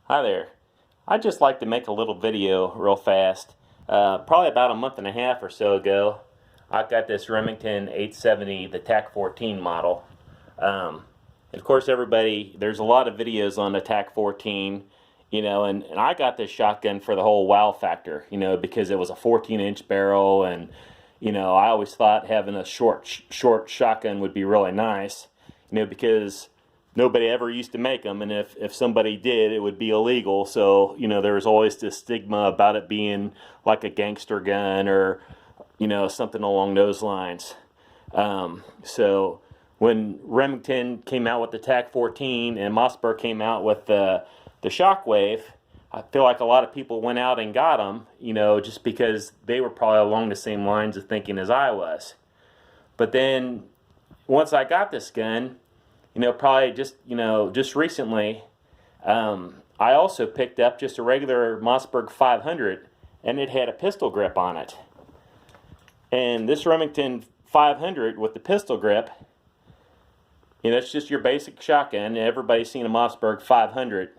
Hi there. I'd just like to make a little video real fast. Probably about a month and a half or so ago, I got this Remington 870, the tac-14 model. And of course, there's a lot of videos on the tac-14, and I got this shotgun for the whole wow factor, because it was a 14-inch barrel, and, I always thought having a short shotgun would be really nice, because nobody ever used to make them, and if somebody did, it would be illegal. So there was always this stigma about it being like a gangster gun or something along those lines. So when Remington came out with the tac-14 and Mossberg came out with the Shockwave, I feel like a lot of people went out and got them, just because they were probably along the same lines of thinking as I was. But then once I got this gun, probably just recently, I also picked up just a regular Mossberg 500, and it had a pistol grip on it. And this Remington 500 with the pistol grip, it's just your basic shotgun. Everybody's seen a Mossberg 500.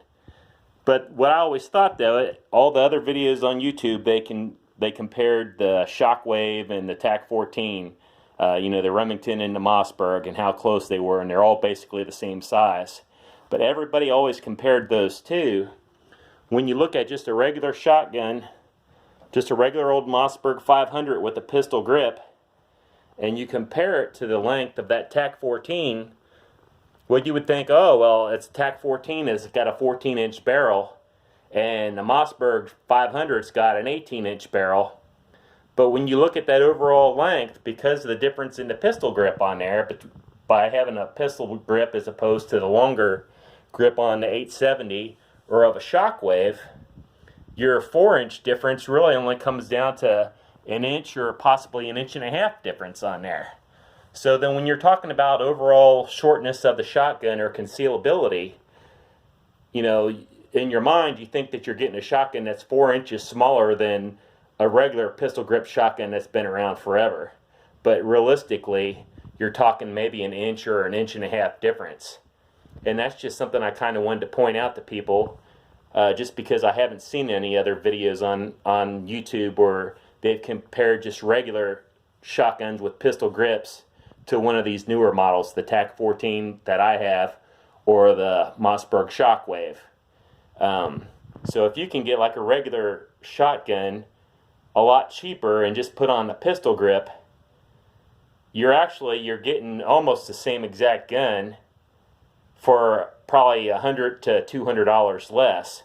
But what I always thought, though, all the other videos on YouTube, they compared the Shockwave and the tac-14. The Remington and the Mossberg, and how close they were, and they're all basically the same size. But everybody always compared those two. When you look at just a regular shotgun, just a regular old Mossberg 500 with a pistol grip, and you compare it to the length of that tac-14, well, you would think, oh, well, it's tac-14 has got a 14-inch barrel, and the Mossberg 500's got an 18-inch barrel. But when you look at that overall length, because of the difference in the pistol grip on there, but by having a pistol grip as opposed to the longer grip on the 870 or of a Shockwave, your 4-inch difference really only comes down to an inch or possibly an inch and a half difference on there. So then when you're talking about overall shortness of the shotgun or concealability, in your mind you think that you're getting a shotgun that's 4 inches smaller than a regular pistol grip shotgun that's been around forever. But realistically, you're talking maybe an inch or an inch and a half difference. And that's just something I kind of wanted to point out to people, just because I haven't seen any other videos on YouTube where they've compared just regular shotguns with pistol grips to one of these newer models, the tac-14 that I have, or the Mossberg Shockwave. So if you can get like a regular shotgun a lot cheaper and just put on the pistol grip, you're getting almost the same exact gun for probably $100 to $200 less.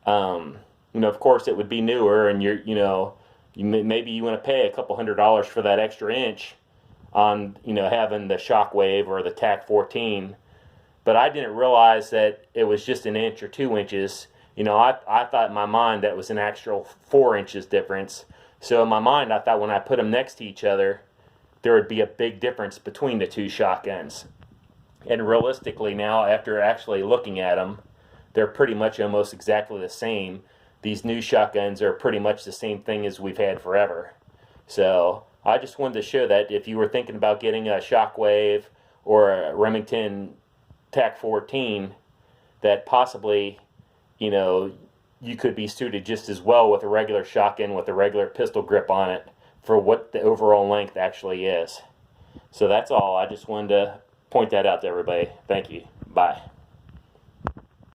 Of course, it would be newer, and maybe you want to pay a couple $100 for that extra inch on having the Shockwave or the tac-14. But I didn't realize that it was just an inch or 2 inches. I thought in my mind that was an actual 4 inches difference. So in my mind, I thought when I put them next to each other, there would be a big difference between the two shotguns. And realistically now, after actually looking at them, they're pretty much almost exactly the same. These new shotguns are pretty much the same thing as we've had forever. So I just wanted to show that if you were thinking about getting a Shockwave or a Remington tac-14, that possibly you could be suited just as well with a regular shotgun with a regular pistol grip on it for what the overall length actually is. So that's all. I just wanted to point that out to everybody. Thank you. Bye.